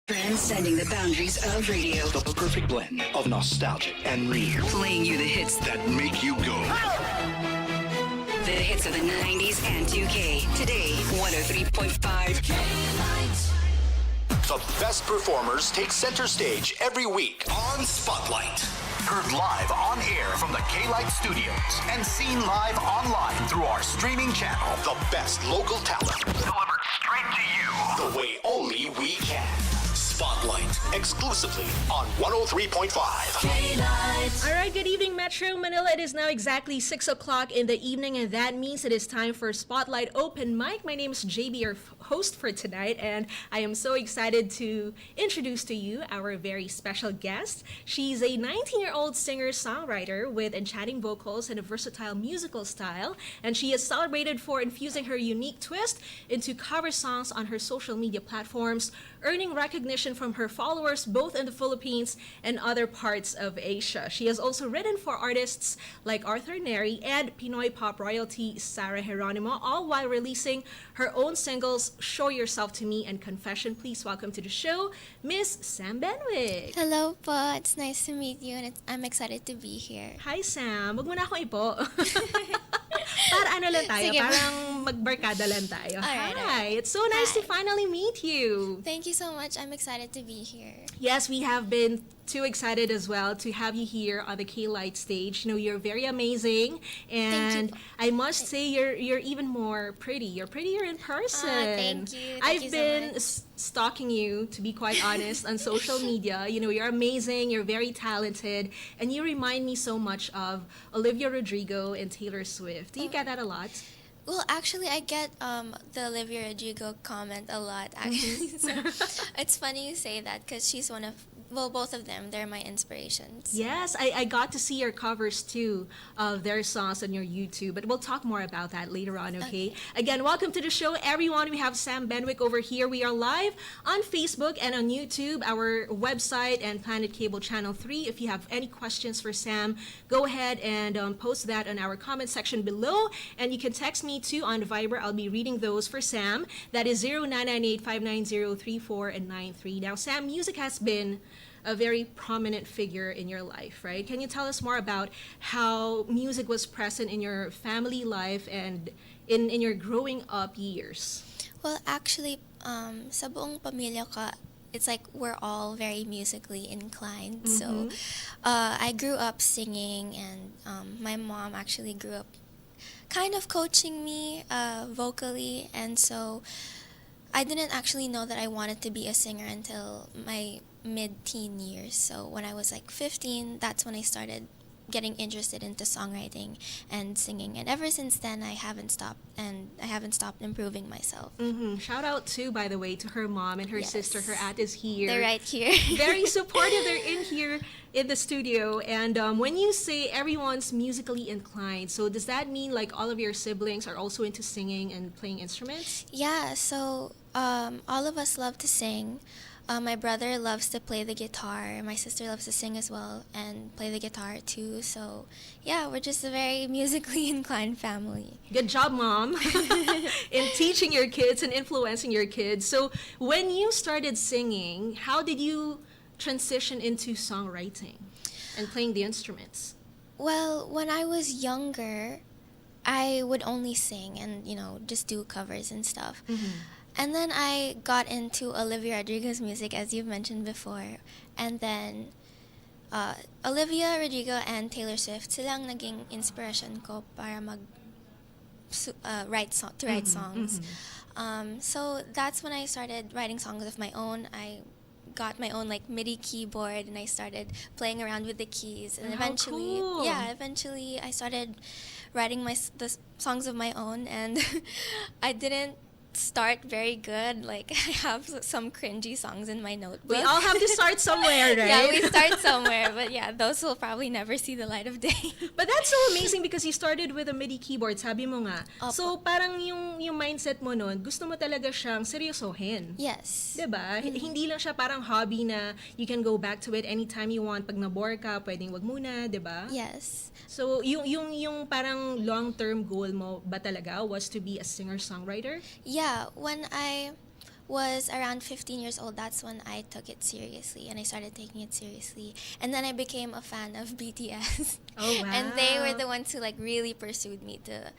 Transcending the boundaries of radio. The perfect blend of nostalgic and new. Playing you the hits that make you go. The hits of the 90s and 2K. Today, 103.5. The best performers take center stage every week on Spotlight. Heard live on air from the K-Light Studios and seen live online through our streaming channel. The best local talent delivered straight to you the way only we can. Spotlight, exclusively on 103.5. All right, good evening, Metro Manila. It is now exactly 6 o'clock in the evening, and that means it is time for Spotlight Open Mic. My name is JB, your host for tonight, and I am so excited to introduce to you our very special guest. She's a 19-year-old singer-songwriter with enchanting vocals and a versatile musical style, and she is celebrated for infusing her unique twist into cover songs on her social media platforms, earning recognition from her followers both in the Philippines and other parts of Asia. She has also written for artists like Arthur Neri and Pinoy pop royalty Sarah Geronimo, all while releasing her own singles Show Yourself to Me and Confession. Please welcome to the show, Miss Sam Benwick. Hello po, it's nice to meet you and I'm excited to be here. Hi Sam, wag mo na akong ipo. Para ano lang tayo, Sige. parang magbarkada lang tayo. Alright, Hi, it's so nice to Hi. finally meet you. Thank you so much, I'm excited to be here. Yes, we have been too excited as well to have you here on the K-Light stage. You know, you're very amazing, and Thank you. I must say you're even more pretty. You're prettier in person. Thank you. Thank I've you so been much. stalking you, to be quite honest, on social media. You know, you're amazing. You're very talented, and you remind me so much of Olivia Rodrigo and Taylor Swift. Do you get that a lot? Well, actually, I get the Olivia Rodrigo comment a lot, actually. So it's funny you say that because she's one of, well, both of them, they're my inspirations. Yes, I got to see your covers too of their songs on your YouTube, but we'll talk more about that later on, okay? Again, welcome to the show, everyone. We have Sam Benwick over here. We are live on Facebook and on YouTube, our website, and Planet Cable Channel 3. If you have any questions for Sam, go ahead and post that on our comment section below, and you can text me too on Viber. I'll be reading those for Sam. That is 0998-590-34 and 93. Now, Sam, music has been a very prominent figure in your life, right? Can you tell us more about how music was present in your family life and in your growing up years? Well, actually, sa buong pamilya ko, it's like we're all very musically inclined. So I grew up singing, and my mom actually grew up kind of coaching me vocally, and so I didn't actually know that I wanted to be a singer until my mid-teen years. So when I was like 15, that's when I started getting interested into songwriting and singing, and ever since then I haven't stopped improving myself. Shout out too, by the way, to her mom and her Yes. sister. Her aunt is here. They're right here. Very supportive. They're in here in the studio. And when you say everyone's musically inclined, so does that mean like all of your siblings are also into singing and playing instruments? Yeah, so all of us love to sing. My brother loves to play the guitar. My sister loves to sing as well and play the guitar too. So yeah, we're just a very musically inclined family. Good job, Mom, in teaching your kids and influencing your kids. So when you started singing, how did you transition into songwriting and playing the instruments? Well, when I was younger, I would only sing and, just do covers and stuff. And then I got into Olivia Rodrigo's music, as you've mentioned before. And then Olivia Rodrigo and Taylor Swift, silang naging inspiration ko para write songs. So that's when I started writing songs of my own. I got my own like MIDI keyboard and I started playing around with the keys. And How cool. eventually I started writing the songs of my own, and I didn't start very good. Like, I have some cringy songs in my notebook. We all have to start somewhere, right? Yeah, we start somewhere, but yeah, those will probably never see the light of day. But that's so amazing because you started with a MIDI keyboard, sabi mo nga. Opo. So parang yung mindset mo nun, gusto mo talaga siyang seryosohin. Yes. Diba? Hindi lang siya parang hobby na you can go back to it anytime you want. Pag nabore ka, pwedeng wag muna, diba? Yes. So yung parang long-term goal mo ba talaga was to be a singer-songwriter? Yeah, when I was around 15 years old, that's when I took it seriously and I started taking it seriously. And then I became a fan of BTS. Oh, wow. And they were the ones who like really pursued me to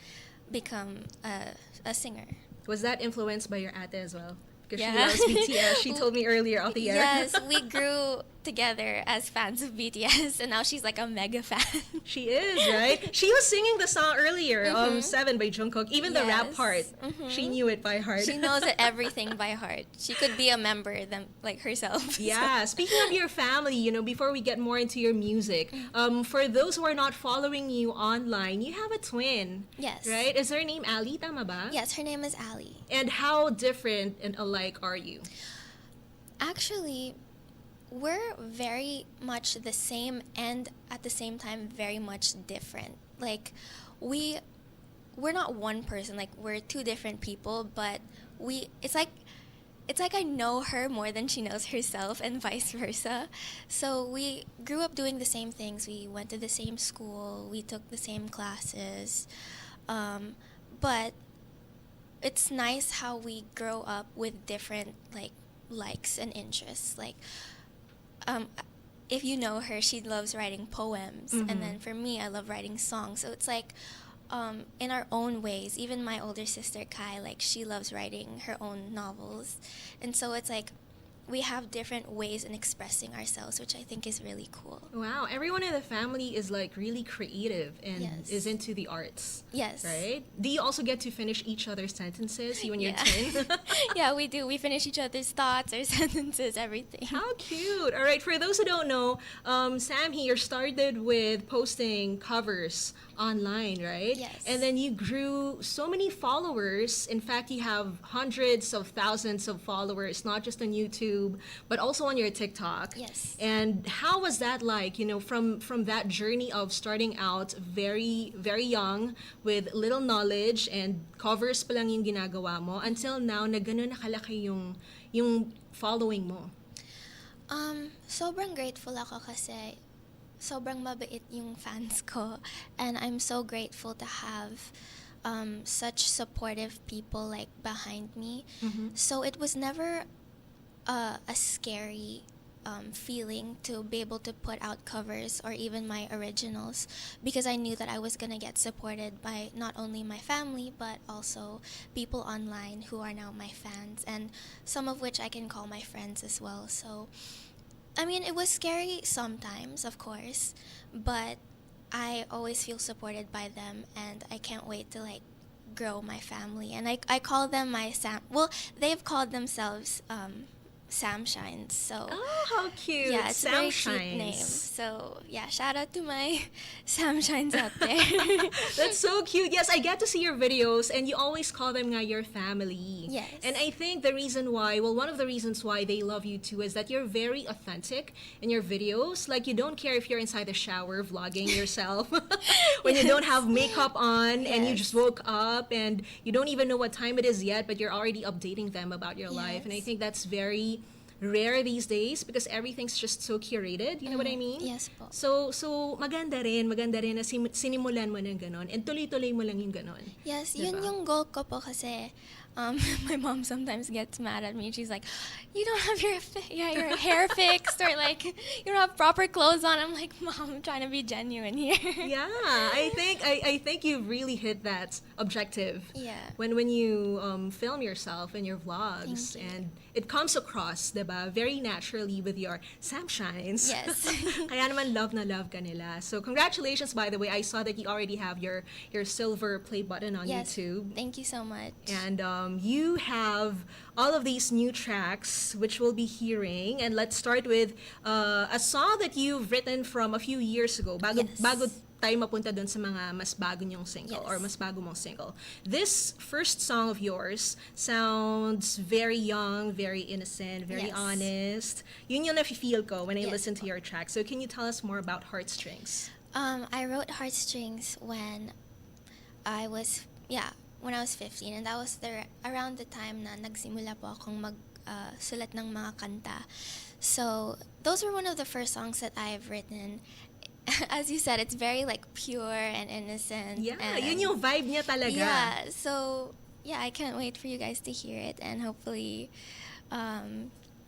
become a singer. Was that influenced by your ate as well? Because Yeah. she loves BTS. She told me earlier off the air. Yes, we grew together as fans of BTS, and now she's like a mega fan. She is, right? She was singing the song earlier, Seven by Jungkook. Even the rap Yes. part, she knew it by heart. She knows everything by heart. She could be a member like herself. Yeah. Speaking of your family, before we get more into your music, for those who are not following you online, you have a twin. Yes. Right? Is her name Ali? Tama ba? Yes, her name is Ali. And how different and alike are you? Actually, we're very much the same and at the same time very much different. Like we're not one person, like we're two different people, but it's like I know her more than she knows herself and vice versa. So we grew up doing the same things. We went to the same school, we took the same classes. But it's nice how we grow up with different likes and interests. Like if you know her, she loves writing poems, and then for me, I love writing songs. So it's like in our own ways. Even my older sister Kai, like she loves writing her own novels, and so it's like we have different ways in expressing ourselves, which I think is really cool. Wow, everyone in the family is like really creative and Yes. is into the arts. Yes. Right? Do you also get to finish each other's sentences, you and your Yeah. twin? Yeah, we do. We finish each other's thoughts, our sentences, everything. How cute. All right, for those who don't know, Sam here started with posting covers online, right? Yes. And then you grew so many followers. In fact, you have hundreds of thousands of followers, not just on YouTube, but also on your TikTok. Yes. And how was that like, from that journey of starting out very, very young with little knowledge and covers pa lang yung ginagawa mo until now na ganun nakalaki yung following mo? Sobrang grateful ako kasi sobrang mabait yung fans ko, and I'm so grateful to have such supportive people like behind me. So it was never a scary feeling to be able to put out covers or even my originals, because I knew that I was gonna get supported by not only my family but also people online who are now my fans, and some of which I can call my friends as well. So I mean, it was scary sometimes, of course, but I always feel supported by them, and I can't wait to grow my family. And I call them my Sam. Well, they've called themselves Sam Shines. So Oh, how cute. yeah, it's Sam a very Shines. cute name. So yeah, shout out to my Sam Shines out there. That's so cute. Yes, I get to see your videos, and you always call them nga your family. Yes. And I think the reason why, one of the reasons why they love you too is that you're very authentic in your videos. Like, you don't care if you're inside the shower vlogging yourself when you don't have makeup on and you Yes. just woke up and you don't even know what time it is yet, but you're already updating them about your life. And I Yes. think that's very rare these days because everything's just so curated. You know what I mean? Yes po. So maganda rin na sinimulan mo ng ganon and tuloy-tuloy mo lang yung ganon. Yes, Diba? yun yung goal ko po kasi my mom sometimes gets mad at me. She's like, you don't have your hair fixed, or like you don't have proper clothes on. I'm like, Mom, I'm trying to be genuine here. Yeah, I think you've really hit that objective. Yeah. When you film yourself in your vlogs, Thank you. and it comes across, diba, very naturally with your Sam Shines. Yes. Kaya naman love na love ka nila. So congratulations, by the way. I saw that you already have your silver play button on Yes. YouTube. Thank you so much. And you have all of these new tracks which we'll be hearing. And let's start with a song that you've written from a few years ago. Bago Yes. tayo mapunta dun sa mga mas bago nyong single Yes. or mas bago mong single. This first song of yours sounds very young, very innocent, very Yes. honest. Yun yung nafe-feel ko when I Yes listen to po. your track. So can you tell us more about Heartstrings? I wrote Heartstrings when I was 15, and that was around the time na nagsimula po akong sulat ng mga kanta. So those were one of the first songs that I've written. As you said, it's very pure and innocent. Yeah, and yun yung vibe niya talaga. yeah, so yeah, I can't wait for you guys to hear it, and hopefully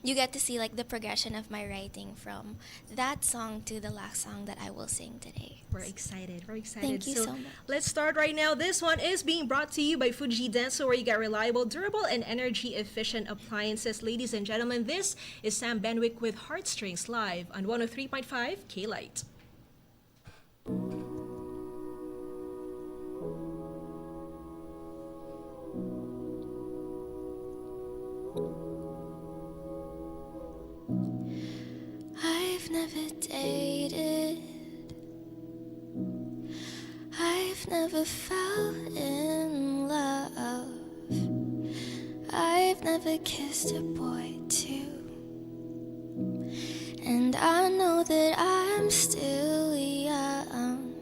you get to see like the progression of my writing from that song to the last song that I will sing today. We're excited. We're excited. Thank you so much. Let's start right now. This one is being brought to you by Fuji Denso, where you get reliable, durable, and energy-efficient appliances. Ladies and gentlemen, this is Sam Benwick with Heartstrings live on 103.5 K-Light. I've never dated, I've never fell in love, I've never kissed a boy too, and I know that I'm still young,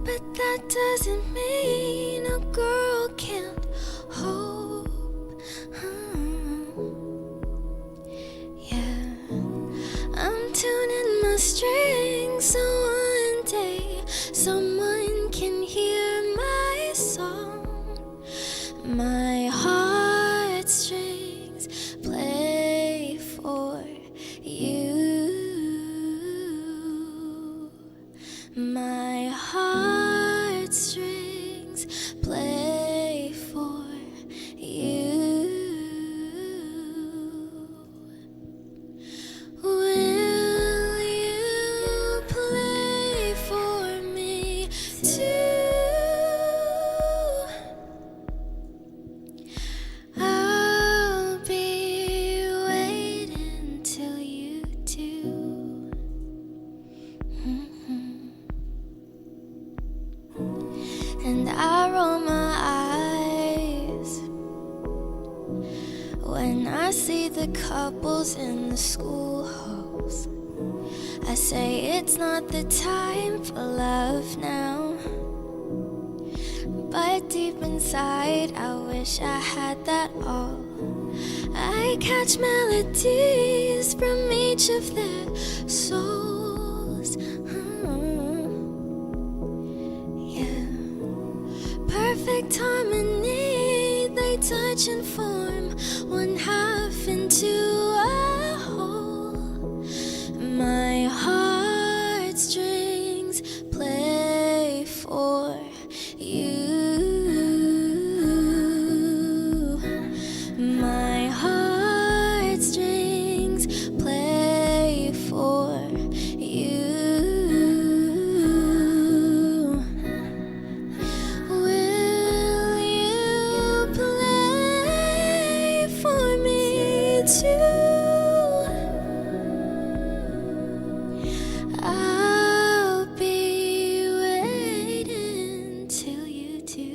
but that doesn't mean a girl can't hope. Yeah, I'm tuning my strings so one day someone can hear my song. My heartstrings play for you. My heartstrings play for you. Will you play for me too? I'll be waiting till you do. And I roll my eyes when I see the couples in the school halls. I say it's not the time for love now, but deep inside I wish I had that all. I catch melodies from each of their souls. Yeah, perfect harmony, they touch and form one half into a whole. My heartstrings play for you. My heartstrings play for you. Will you play for me too? I'll be waiting till you do.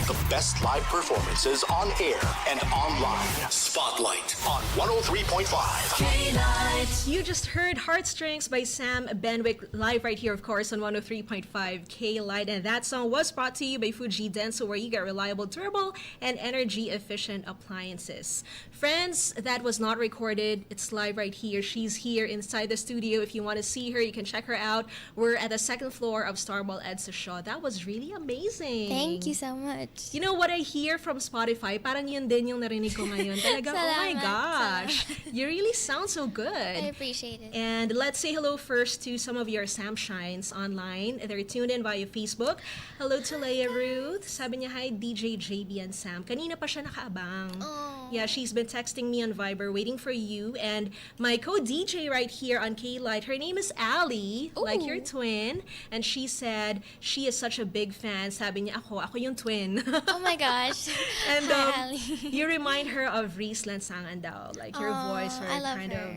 The best live performances on air and online. Spotlight on 103.5. You just heard Heartstrings by Sam Benwick live right here, of course, on 103.5 K-Light. And that song was brought to you by Fuji Denso, where you get reliable, durable, and energy-efficient appliances. Friends, that was not recorded. It's live right here. She's here inside the studio. If you want to see her, you can check her out. We're at the second floor of Starball Edsa Shaw. That was really amazing. Thank you so much. You know what I hear from Spotify? Parang yun din yung narinig ko ngayon. Talaga, oh my Salamat, gosh. You really sound so good. I appreciate it. And let's say hello first to some of your Sam Shines online. They're tuned in via Facebook. Hello to Leia Ruth. Sabi niya, hi DJ JB and Sam. Kanina pa siya nakaabang. Oh. Yeah, she's been texting me on Viber, waiting for you. And my co-DJ right here on K-Light, her name is Ali, like your Ooh. twin. And she said she is such a big fan. Sabi niya, ako yung twin. Oh my gosh. And Hi, Ali. you remind her of Reese Lansangan daw. Like your Aw, voice are I love kind her. of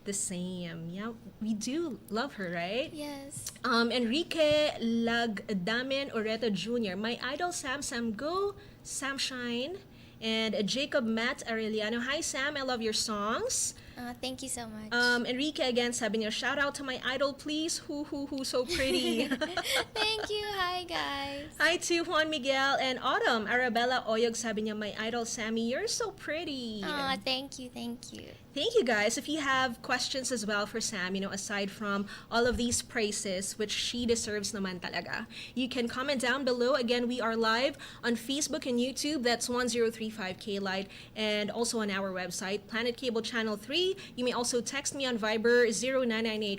the same. Yeah, we do love her, right? Yes. Enrique Lagdamen Oreta Jr. My idol Sam Go, Sam Shine. And Jacob Matt Arellano. Hi Sam, I love your songs. Thank you so much. Enrique again, sabi niya, shout out to my idol please. Who, so pretty. Thank you. Hi, guys. Hi Hi to Juan Miguel and Autumn. Arabella Oyog sabi niya, my idol Sammy, you're so pretty. Aw, thank you, thank you. Thank you guys. If you have questions as well for Sam, aside from all of these praises, which she deserves naman talaga, you can comment down below. Again, we are live on Facebook and YouTube. That's 1035K Light, and also on our website, Planet Cable Channel 3. You may also text me on Viber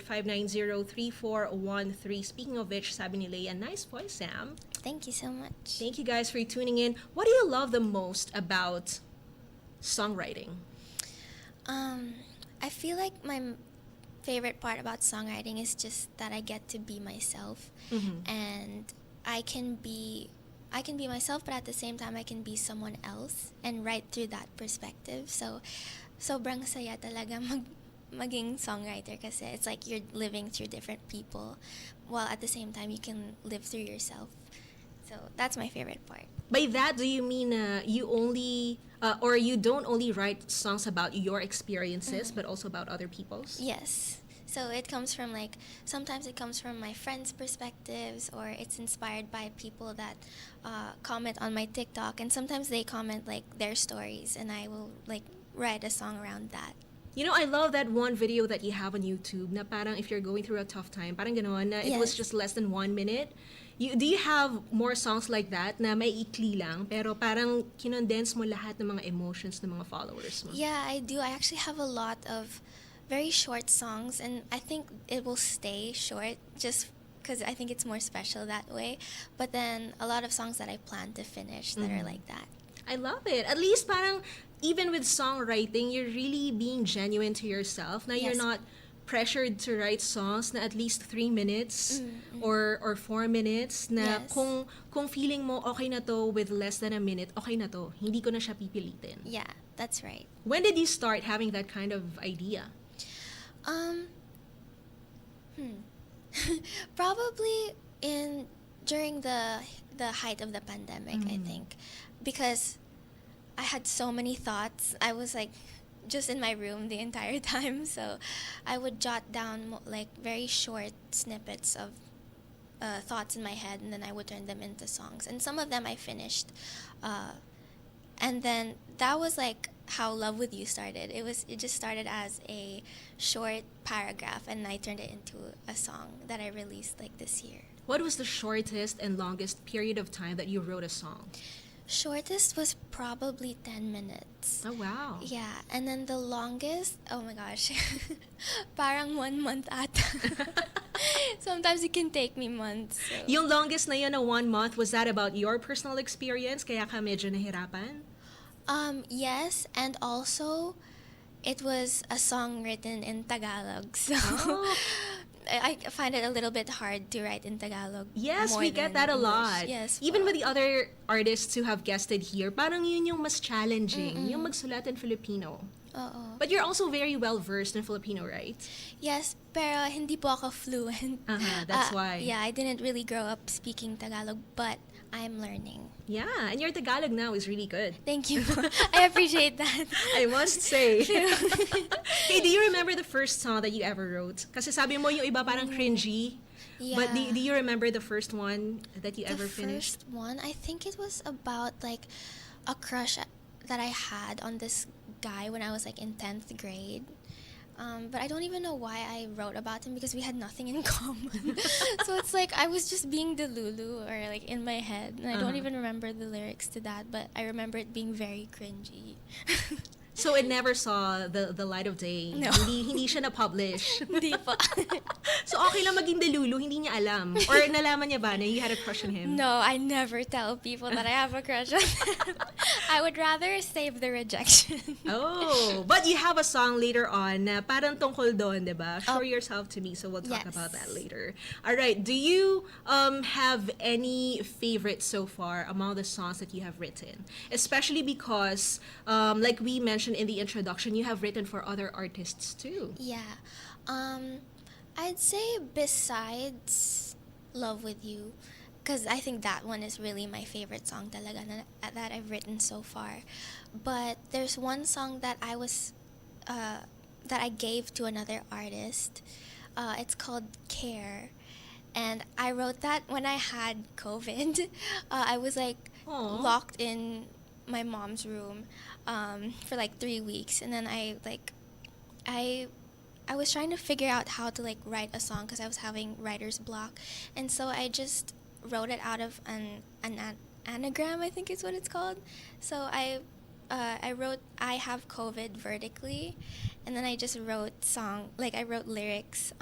0998-590-3413. Speaking of which, sabi ni Leia, nice voice, Sam. Thank you so much. Thank you guys for tuning in. What do you love the most about songwriting? I feel like my favorite part about songwriting is just that I get to be myself, and I can be myself, but at the same time I can be someone else and write through that perspective. So sobrang saya talaga maging songwriter kasi it's like you're living through different people while at the same time you can live through yourself. So that's my favorite part. By that, do you mean you only or you don't only write songs about your experiences, but also about other people's? Yes. So it comes from sometimes it comes from my friends' perspectives, or it's inspired by people that comment on my TikTok, and sometimes they comment their stories, and I will write a song around that. I love that one video that you have on YouTube na parang if you're going through a tough time, parang gano'n na it was Yes. just less than 1 minute. Do you have more songs like that na may ikli lang pero parang kinondense mo lahat ng mga emotions ng mga followers mo? Yeah, I do. I actually have a lot of very short songs, and I think it will stay short just because I think it's more special that way. But then a lot of songs that I plan to finish that are like that. I love it. At least parang even with songwriting, you're really being genuine to yourself. Now you're Yes. not pressured to write songs na at least 3 minutes or 4 minutes na Yes. kung feeling mo okay na to with less than a minute, okay na to. Hindi ko na siya pipilitin. Yeah, that's right. When did you start having that kind of idea? Probably during the height of the pandemic, I think, because I had so many thoughts. I was just in my room the entire time, so I would jot down very short snippets of thoughts in my head, and then I would turn them into songs. And some of them I finished, and then that was how Love With You started. It just started as a short paragraph, and I turned it into a song that I released this year. What was the shortest and longest period of time that you wrote a song? Shortest was probably 10 minutes. Oh, wow. Yeah, and then the longest, oh my gosh, parang 1 month ata. Sometimes it can take me months. So. Yung longest na yun na 1 month, was that about your personal experience? Kaya ka medyo nahirapan? Yes, and also it was a song written in Tagalog. So Oh. I find it a little bit hard to write in Tagalog. Yes, more we get than that a English. lot. Yes. Even po. with the other artists who have guested here, parang yun yung mas challenging, yung magsulat in Filipino. Oo. But you're also very well versed in Filipino, right? Yes, pero hindi po ako fluent. That's why. Yeah, I didn't really grow up speaking Tagalog, but I'm learning. Yeah, and your Tagalog now is really good. Thank you. I appreciate that. I must say. Hey, do you remember the first song that you ever wrote? Kasi sabi mo yung iba parang cringy. Yeah. But do you remember the first one that you The ever finished? first one, I think it was about a crush that I had on this guy when I was in 10th grade. But I don't even know why I wrote about him because we had nothing in common. So it's I was just being Delulu or in my head, and I don't even remember the lyrics to that, but I remember it being very cringy. So it never saw the light of day. No. Hindi siya na-publish. Hindi pa. So okay lang maging delulu, hindi niya alam. Or nalaman niya ba na you had a crush on him? No, I never tell people that I have a crush on them. I would rather save the rejection. Oh, but you have a song later on na parang tungkol doon, di ba? Show yourself to me, so we'll talk Yes. about that later. All right, do you have any favorites so far among the songs that you have written? Especially because, like we mentioned in the introduction, you have written for other artists too. Yeah. I'd say besides Love With You, because I think that one is really my favorite song talaga that I've written so far. But there's one song that that I gave to another artist. It's called Care. And I wrote that when I had COVID. I was like Aw. locked in my mom's room for like 3 weeks, and then I I was trying to figure out how to like write a song because I was having writer's block, and so I just wrote it out of an anagram, I think is what it's called. So I wrote I have COVID vertically, and then I just wrote I wrote lyrics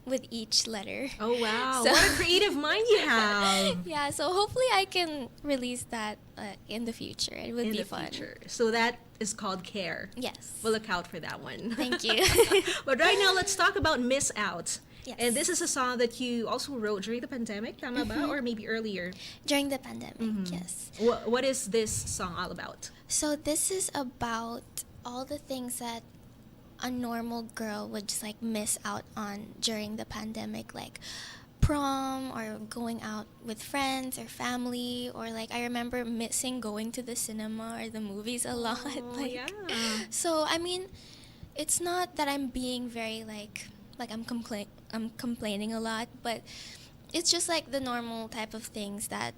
with each letter. Oh wow! So- What a creative mind you have. Yeah, so hopefully I can release that in the future. It would In be the fun. future. So that is called Care. Yes. We'll look out for that one. Thank you. But right now, let's talk about Miss Out. Yes. And this is a song that you also wrote during the pandemic, tama ba? Or maybe earlier. During the pandemic, yes. What is this song all about? So this is about all the things that a normal girl would just like miss out on during the pandemic, like prom or going out with friends or family, or like I remember missing going to the cinema or the movies a lot. Oh, yeah. So I mean, it's not that I'm being very I'm complaining a lot, but it's just like the normal type of things that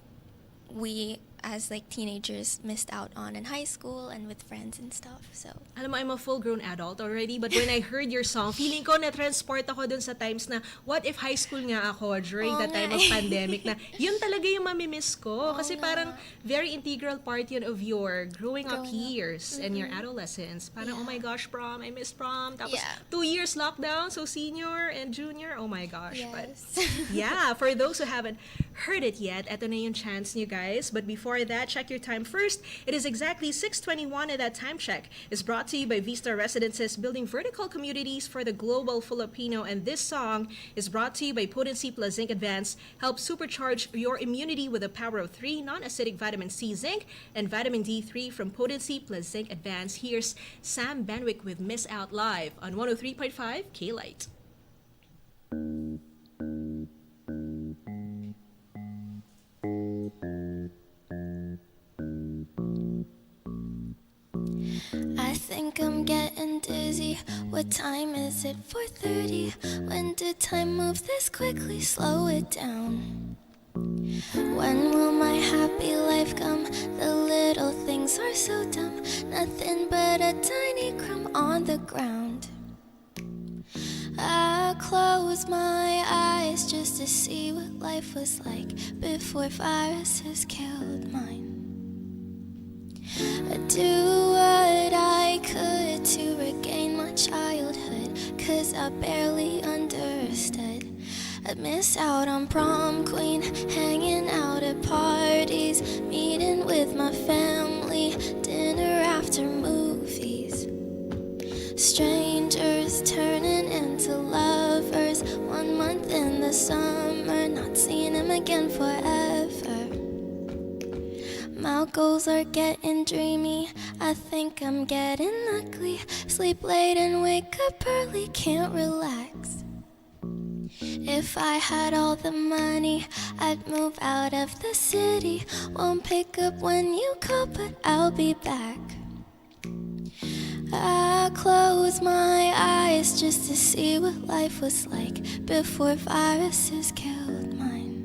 we as like teenagers missed out on in high school and with friends and stuff. So Alam mo, I'm a full-grown adult already, but when I heard your song, feeling ko na-transport ako dun sa times na, what if high school nga ako during Oo the time nga of eh. pandemic na, yun talaga yung mamimiss ko. Kasi nga. parang very integral part yun of your growing up Growing up. years and your adolescence. Parang, oh my gosh, prom, I miss prom. Tapos, Yeah. 2 years lockdown, so senior and junior, oh my gosh. But yes. yeah, for those who haven't heard it yet, eto na yung chance nyo guys. But before that, check your time first. It is exactly 6:21 and that time check is brought to you by Vista Residences, building vertical communities for the global Filipino. And this song is brought to you by Potency Plus Zinc Advance. Help supercharge your immunity with the power of 3 non-acidic vitamin C, zinc, and vitamin D3 from Potency Plus Zinc Advance. Here's Sam Benwick with Miss Out live on 103.5 K-Light. I think I'm getting dizzy. What time is it? 4:30. When did time move this quickly? Slow it down. When will my happy life come? The little things are so dumb. Nothing but a tiny crumb on the ground. I close my eyes just to see what life was like before viruses killed mine. I'd do what I could to regain my childhood, 'cause I barely understood. I'd miss out on prom queen, hanging out at parties, meeting with my family, dinner after movies. Strangers turning into lovers, 1 month in the summer, not seeing him again forever. My goals are getting dreamy, I think I'm getting ugly. Sleep late and wake up early, can't relax. If I had all the money, I'd move out of the city. Won't pick up when you call, but I'll be back. I close my eyes just to see what life was like before viruses killed mine.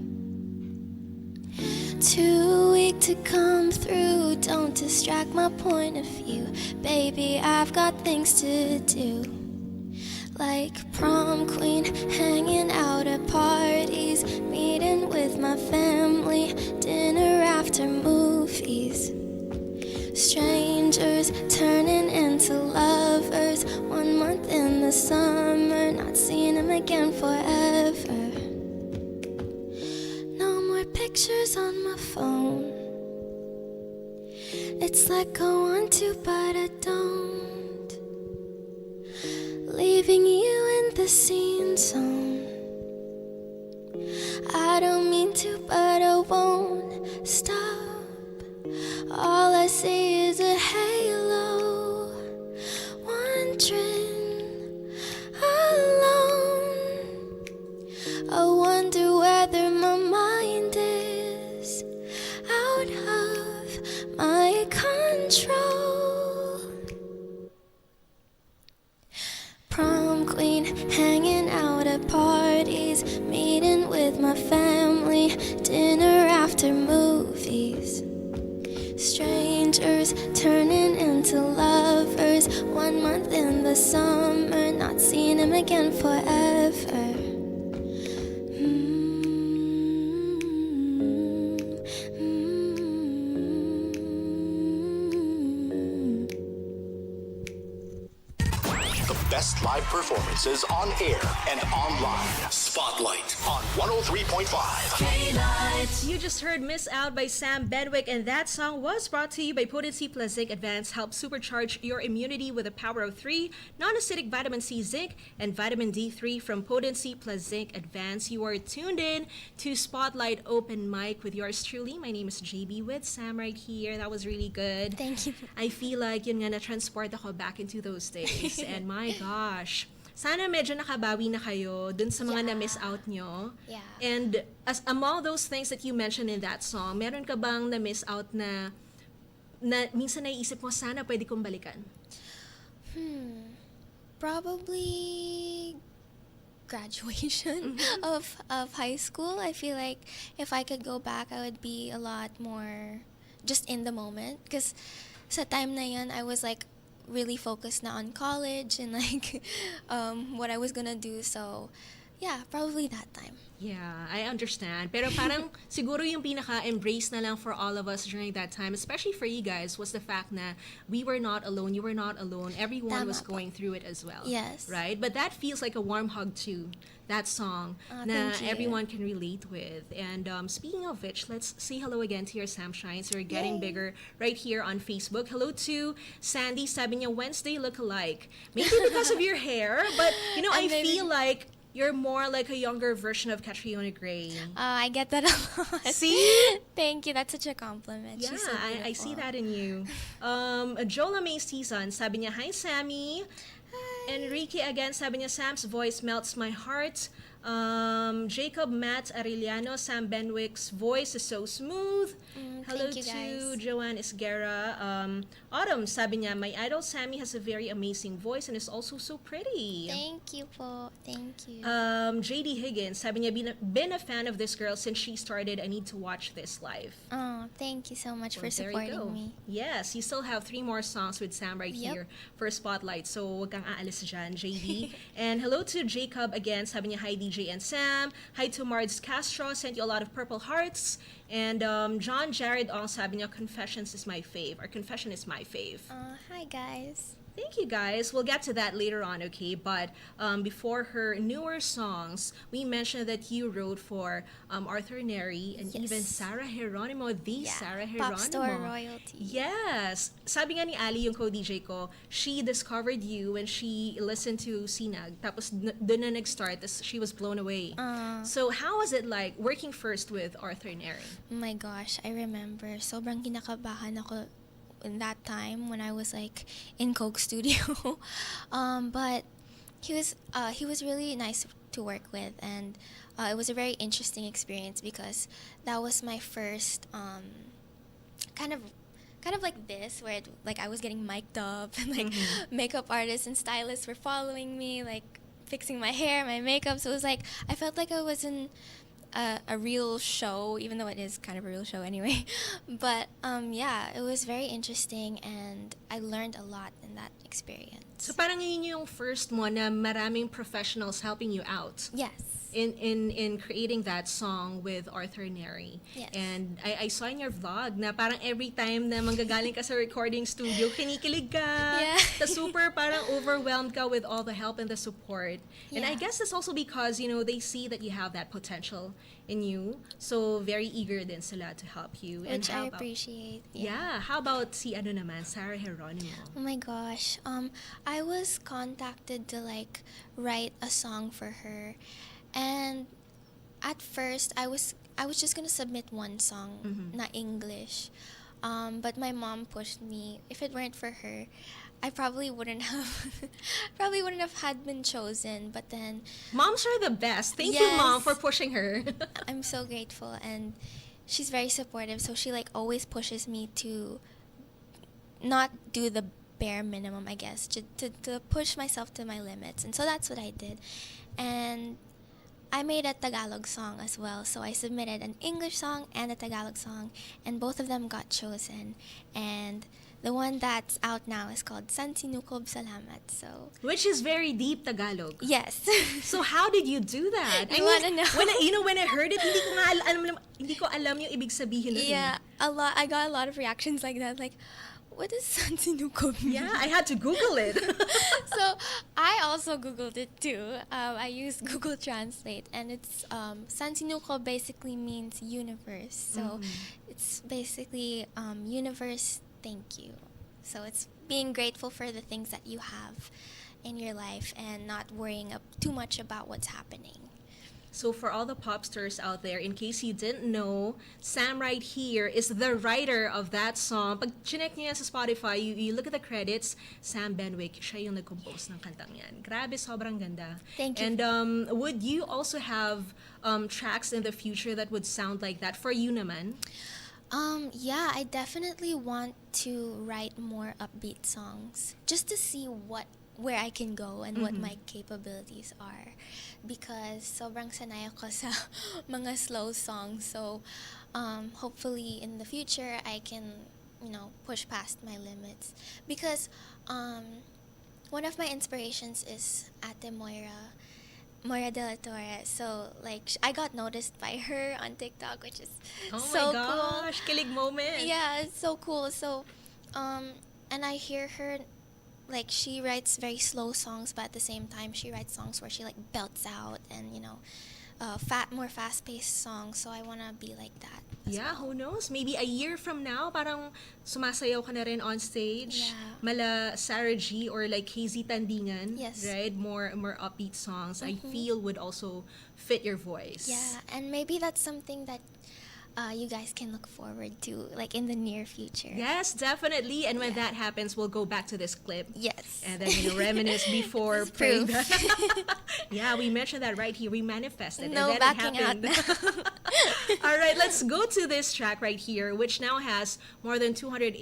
Too weak to come through, don't distract my point of view. Baby, I've got things to do. Like prom queen, hanging out at parties, meeting with my family, dinner after movies. Strangers turning into lovers, 1 month in the summer, not seeing him again forever. No more pictures on my phone. It's like I want to, but I don't. Leaving you in the scene zone. I don't mean to, but I won't stop. All I see is a halo, wandering alone. I wonder whether my mind is out of my control. Prom queen, hanging out at parties, meeting with my strangers turning into lovers. 1 month in the summer, not seeing him again forever. The best live performances on air and online. Spotlight on 103.5. You just heard Miss Out by Sam Benwick, and that song was brought to you by Potency Plus Zinc Advance. Help supercharge your immunity with the power of 3 non-acidic vitamin C, zinc, and vitamin D3 from Potency Plus Zinc Advance. You are tuned in to Spotlight Open Mic with yours truly. My name is JB with Sam right here. That was really good. Thank you. I feel like yun nga na-transport ako back into those days. And my gosh, sana medyo nakabawi na kayo dun sa mga na-miss out nyo. Yeah. And among those things that you mentioned in that song, meron ka bang na-miss out na minsan naiisip mo, sana pwede kong balikan? Probably graduation of high school. I feel like if I could go back, I would be a lot more just in the moment. Because sa time na yun, I was like really focused na on college and like what I was gonna do. So yeah, probably that time. Yeah, I understand. Pero parang siguro yung pinaka-embrace na lang for all of us during that time, especially for you guys, was the fact na we were not alone, you were not alone, everyone Tama was po. going through it as well. Yes. Right? But that feels like a warm hug too, that song na thank you. everyone can relate with. And speaking of which, let's say hello again to your Sam Shines. We're getting Yay. bigger right here on Facebook. Hello to Sandy, sabi niya, Wednesday look-alike. Maybe because of your hair, but you know, I maybe- feel like you're more like a younger version of Catriona Gray. I get that a lot. See? Thank you. That's such a compliment. Yeah, She's so I see beautiful. that in you. Jola May Season, sabi niya, hi Sammy. Enrique again, sabi niya, Sam's voice melts my heart. Jacob Matt Arellano, Sam Benwick's voice is so smooth. Hello thank you, to guys. Joanne Isguera. Autumn, sabi niya, my idol Sammy has a very amazing voice and is also so pretty. Thank you po. Thank you. JD Higgins, sabi niya, been a fan of this girl since she started. I need to watch this live. Oh, thank you so much for There you go. supporting me. Yes, you still have 3 more songs with Sam right Yep. here for Spotlight. So, wag kang aalis dyan, JD. And hello to Jacob again. Sabi niya, hi DJ and Sam. Hi to Mards Castro. Sent you a lot of purple hearts. And John Jared Ong, sabi niya, Confessions is my fave. Or Confession is my fave. Hi guys. Thank you guys. We'll get to that later on, okay? But before her newer songs, we mentioned that you wrote for Arthur Neri and Yes. even Sarah Geronimo, the Sarah Geronimo. Pop store royalty. Yes. Sabi nga ni Ali, yung co-DJ ko, she discovered you when she listened to Sinag. Tapos doon na nag-start. Tas she was blown away. So how was it like working first with Arthur Neri? Oh my gosh, I remember sobrang kinakabahan ako in that time when I was like in Coke Studio. But he was really nice to work with, and it was a very interesting experience because that was my first kind of like this where like I was getting mic'd up and like makeup artists and stylists were following me, like fixing my hair, my makeup. So it was like I felt like I was in a real show, even though it is kind of a real show anyway. But yeah, it was very interesting and I learned a lot in that experience. So parang yun yung first mo na maraming professionals helping you out. Yes. In creating that song with Arthur Neri. Yes. And I saw in your vlog na parang every time na manggagaling ka sa recording studio, kinikilig ka. Yeah. Ta super parang overwhelmed ka with all the help and the support. And I Yeah. guess it's also because, you know, they see that you have that potential in you. So very eager din sila to help you. Which how I about, appreciate. Yeah. How about si ano naman, Sarah Geronimo? Oh my gosh. I was contacted to like write a song for her. And at first I was just gonna submit one song na English. But my mom pushed me. If it weren't for her, I probably wouldn't have had been chosen. But then Moms are the best. Thank you, Mom, Yes. for pushing her. I'm so grateful, and she's very supportive. So she like always pushes me to not do the bare minimum, I guess, to push myself to my limits. And so that's what I did. And I made a Tagalog song as well. So I submitted an English song and a Tagalog song, and both of them got chosen. And the one that's out now is called San Sinukob Salamat. So Which is very deep Tagalog. yes. So how did you do that? You wanna know? When I heard it, hindi ko alam yung ibig sabihin nun. Yeah, a lot. I got a lot of reactions like that. Like, what does San Sinukob mean? Yeah, I had to Google it. So I also Googled it too. I used Google Translate, and it's San Sinukob basically means universe. So it's basically universe. Thank you. So it's being grateful for the things that you have in your life and not worrying too much about what's happening. So for all the pop stars out there, in case you didn't know, Sam right here is the writer of that song. Pag chinek niyo yan sa Spotify, you look at the credits, Sam Benwick, siya yung nag-compose ng kantang yan. Grabe, sobrang ganda. Thank you. And would you also have tracks in the future that would sound like that for you naman? Yeah, I definitely want to write more upbeat songs just to see where I can go and what my capabilities are, because sobrang sanay ako sa mga slow songs. So hopefully in the future I can, push past my limits, because one of my inspirations is Ate Moira de la Torre. So I got noticed by her on TikTok, which is so my gosh, cool. kilig moment. Yeah, it's so cool. So and I hear her, she writes very slow songs, but at the same time she writes songs where she belts out and more fast-paced songs. So I want to be like that as Yeah, well. who knows? Maybe a year from now, parang sumasayaw ka na rin on stage. Yeah. Mala Sarah G or KZ Tandingan, Yes. right? More upbeat songs. I feel would also fit your voice. Yeah, and maybe that's something that you guys can look forward to in the near future. Yes, definitely. And when that happens, we'll go back to this clip. Yes. And then reminisce before It's praying. proof. Yeah, we mentioned that right here. We manifested. No and then backing it out happened. All right, let's go to this track right here, which now has more than 280,000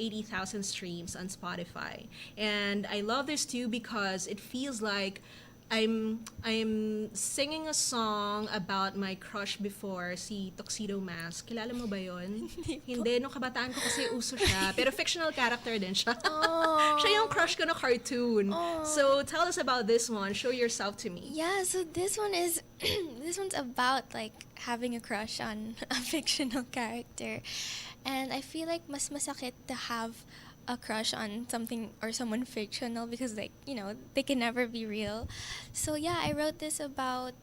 streams on Spotify. And I love this too because it feels like I'm singing a song about my crush before, si Tuxedo Mask. Kilala mo ba yun? Hindi, nung kabataan ko kasi uso siya. Pero fictional character din siya. Siya yung crush ko na cartoon. So tell us about this one. Show yourself to me. Yeah, so this one is this one's about having a crush on a fictional character. And I feel like mas masakit to have a crush on something or someone fictional because they can never be real. So yeah, I wrote this about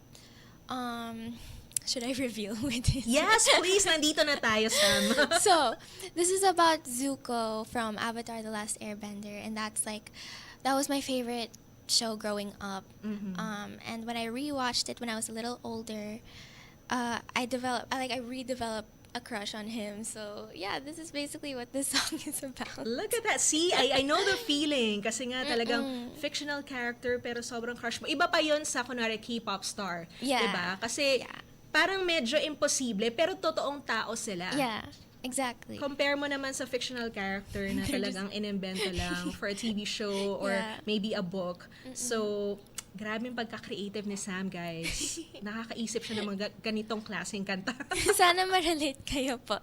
should I reveal who it is? Yes, please. Nandito na tayo, Sam. So, this is about Zuko from Avatar: The Last Airbender, and that was my favorite show growing up. And when I rewatched it when I was a little older, I redeveloped a crush on him. So yeah, this is basically what this song is about. Look at that. See, I know the feeling. Kasi nga talagang fictional character pero sobrang crush mo. Iba pa yun sa kunwari K-pop star. Yeah. Diba? Kasi parang medyo imposible pero totoong tao sila. Yeah, exactly. Compare mo naman sa fictional character na talagang inimbento lang for a TV show or maybe a book. So, grabe yung pagka-creative ni Sam, guys. Nakakaisip siya ng mga ganitong klaseng kanta. Sana ma-relate kayo po.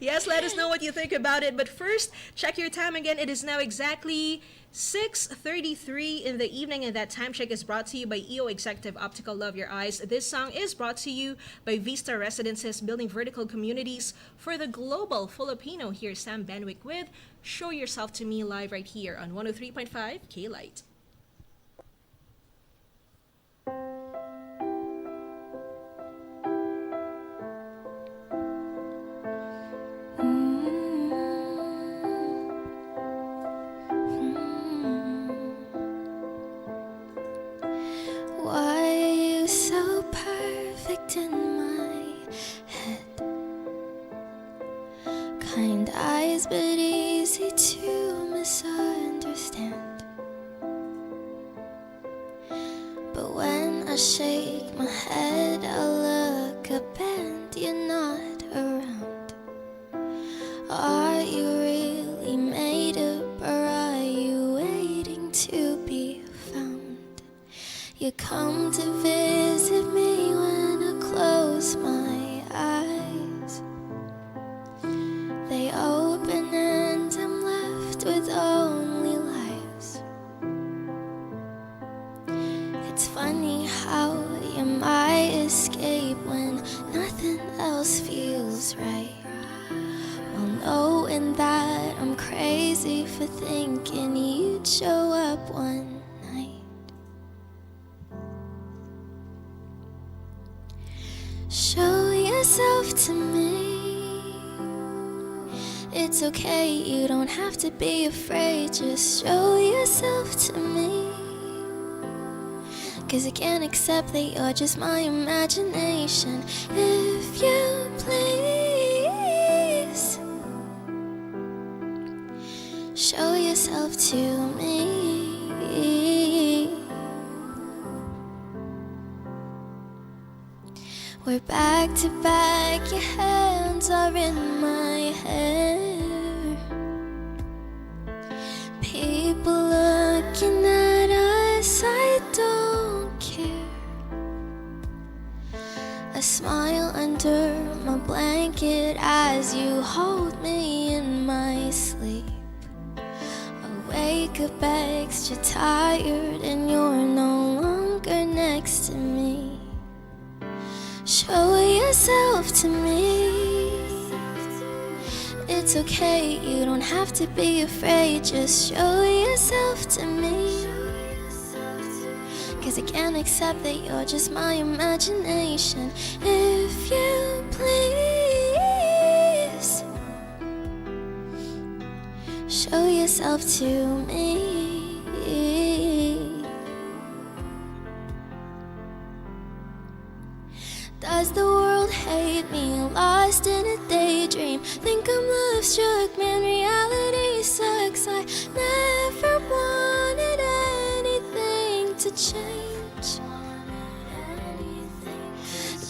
Yes, let us know what you think about it. But first, check your time again. It is now exactly 6:33 in the evening, and that time check is brought to you by EO Executive Optical Love Your Eyes. This song is brought to you by Vista Residences, building vertical communities for the global Filipino. Here's Sam Benwick with Show Yourself to Me live right here on 103.5 K-Light. Why are you so perfect in my head? Kind eyes, but easy to misunderstand. But when I shake my head, I look up and you're not around. Are you really made up, or are you waiting to be found? You come to visit me when I knowing that I'm crazy for thinking you'd show up one night. Show yourself to me. It's okay, you don't have to be afraid. Just show yourself to me. 'Cause I can't accept that you're just my imagination. If you please, show yourself to me. We're back to back, your hands are in my hair. People looking at us, I don't care. A smile under my blanket as you hold me in my sleep. I wake up extra tired and you're no longer next to me. Show yourself to me. It's okay, you don't have to be afraid. Just show yourself to me. 'Cause I can't accept that you're just my imagination. If you please, show yourself to me. Does the world hate me? Lost in a daydream. Think I'm love struck, man, reality sucks. I never wanted anything to change.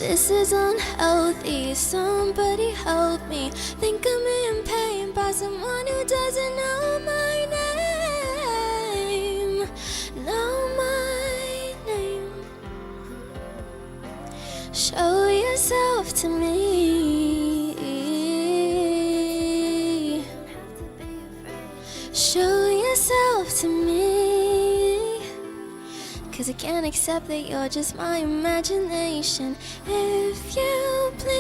This is unhealthy, somebody help me. Think I'm in pain by someone who doesn't know my name. Know my name. Show yourself to me. Show yourself to me. 'Cause I can't accept that you're just my imagination. If you please,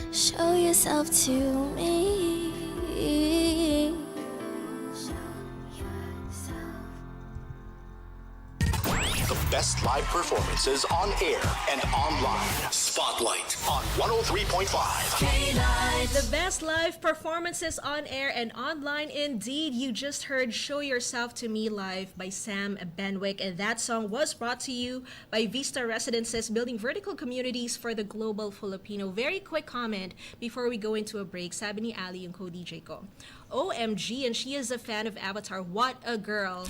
show yourself to me. The best live performances on air and online. Spotlight on 103.5. The best live performances on air and online indeed. You just heard Show Yourself to Me live by Sam Benwick, and that song was brought to you by Vista Residences, building vertical communities for the global Filipino. Very quick comment before we go into a break. Sabi ni Ali yung co-DJ ko, OMG, and she is a fan of Avatar. What a girl.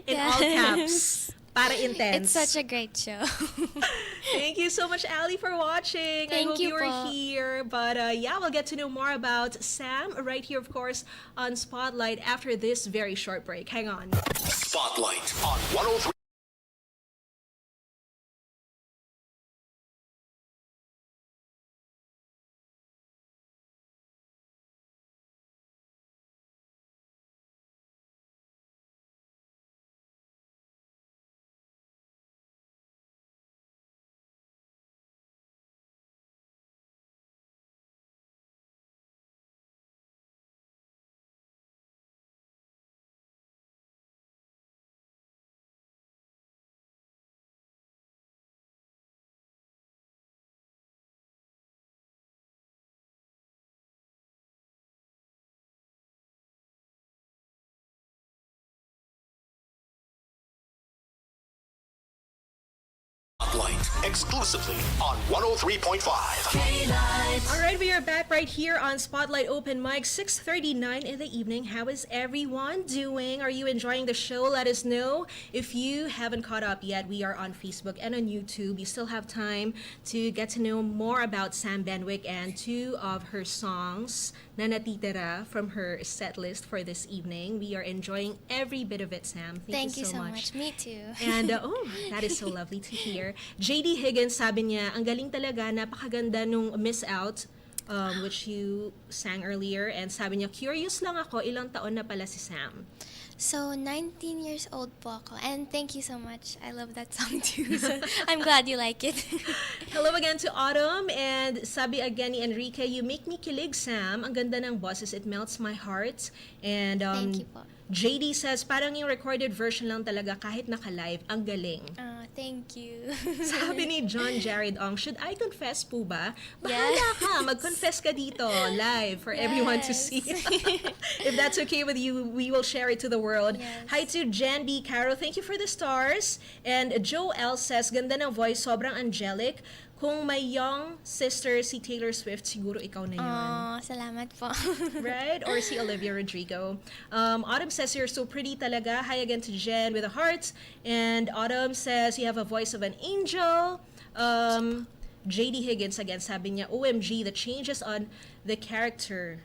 In all caps. Para intense. It's such a great show. Thank you so much, Ali, for watching. I Thank hope you you were po. here. But yeah, we'll get to know more about Sam right here, of course, on Spotlight after this very short break. Hang on. Spotlight on 103. Spotlight exclusively on 103.5. All right, we are back right here on Spotlight Open Mic, 6:39 in the evening. How is everyone doing? Are you enjoying the show? Let us know. If you haven't caught up yet, we are on Facebook and on YouTube. You still have time to get to know more about Sam Benwick and two of her songs na natitira from her set list for this evening. We are enjoying every bit of it, Sam. Thank you so much. Me too. And oh, that is so lovely to hear. JD Higgins, sabi niya, ang galing talaga, napakaganda nung Miss Out, which you sang earlier. And sabi niya, curious lang ako, ilang taon na pala si Sam? So, 19 years old po ako. And thank you so much. I love that song too. So, I'm glad you like it. Hello again to Autumn, and sabi again ni Enrique, you make me kilig, Sam. Ang ganda ng boses, it melts my heart. And Thank you po. JD says, parang yung recorded version lang talaga kahit naka-live. Ang galing. Thank you. Sabi ni John Jared Ong, should I confess po ba? Bahala ka, mag-confess ka dito, live, for everyone to see. If that's okay with you, we will share it to the world. Yes. Hi to Jan B. Caro, thank you for the stars. And Joe L. says, ganda ng voice, sobrang angelic. Kung may young sister si Taylor Swift, siguro ikaw na yun. Salamat po. Right? Or si Olivia Rodrigo. Autumn says, you're so pretty talaga. Hi again to Jen with the hearts. And Autumn says, you have a voice of an angel. JD Higgins again, sabi niya, OMG, the changes on the character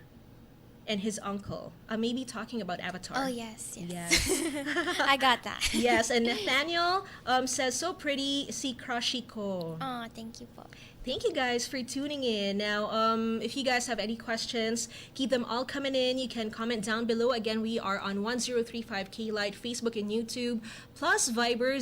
and his uncle. Maybe talking about Avatar. Oh, yes. Yes. I got that. Yes, and Nathaniel says, so pretty, si crushie ko. Oh, thank you po. Thank you guys for tuning in. Now, if you guys have any questions, keep them all coming in. You can comment down below. Again, we are on 1035 K-Lite, Facebook and YouTube, plus Viber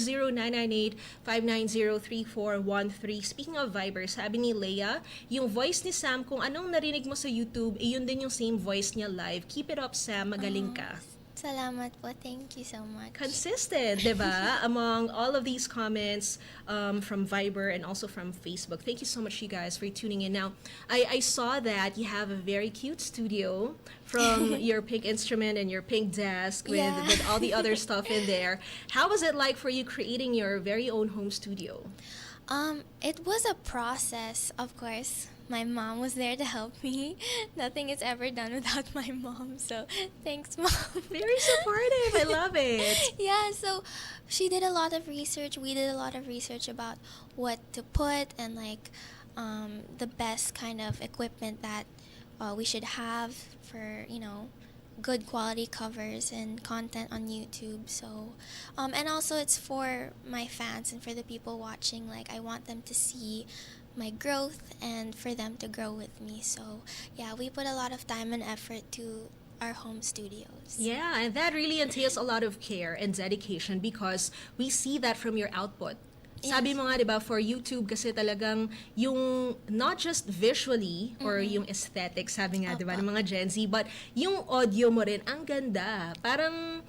0998-590-3413. Speaking of Viber, sabi ni Leia, yung voice ni Sam, kung anong narinig mo sa YouTube, yun din yung same voice niya live. Keep it up, Sam. Magaling ka. Salamat po. Thank you so much. Consistent, diba? Among all of these comments from Viber and also from Facebook. Thank you so much, you guys, for tuning in. Now, I saw that you have a very cute studio from your pink instrument and your pink desk with all the other stuff in there. How was it like for you creating your very own home studio? It was a process, of course. My mom was there to help me. Nothing is ever done without my mom, so thanks, Mom. Very supportive. I love it. Yeah, so she did a lot of research. We did a lot of research about what to put and the best kind of equipment that we should have for, good quality covers and content on YouTube. So, and also it's for my fans and for the people watching. I want them to see my growth and for them to grow with me. So, yeah, we put a lot of time and effort to our home studios. Yeah, and that really entails a lot of care and dedication because we see that from your output. Sabi mo nga, di ba, for YouTube kasi talagang yung not just visually or yung aesthetic, sabi nga, di ba, ng mga Gen Z, but yung audio mo rin, ang ganda. Parang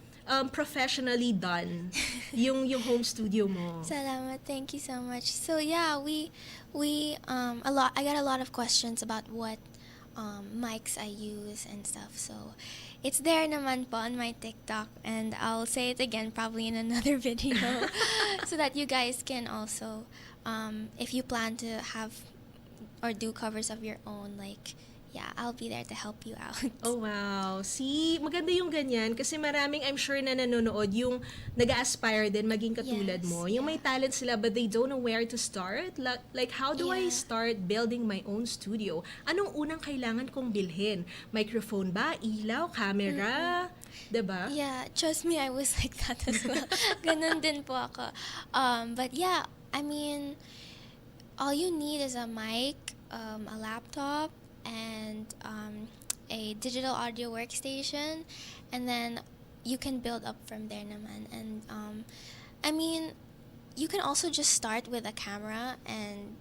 professionally done yung home studio mo. Salamat. Thank you so much. So yeah, I got a lot of questions about what mics I use and stuff. So it's there naman po on my TikTok, and I'll say it again probably in another video so that you guys can also, if you plan to have or do covers of your own, I'll be there to help you out. Oh, wow. See, maganda yung ganyan kasi maraming, I'm sure, na nanonood yung nag-aspire din maging katulad mo. Yung may talent sila but they don't know where to start. Like how do I start building my own studio? Anong unang kailangan kong bilhin? Microphone ba? Ilaw? Camera? Diba? Yeah, trust me, I was like that as well. Ganun din po ako. But yeah, I mean, all you need is a mic, a laptop, and a digital audio workstation, and then you can build up from there naman. And I mean, you can also just start with a camera, and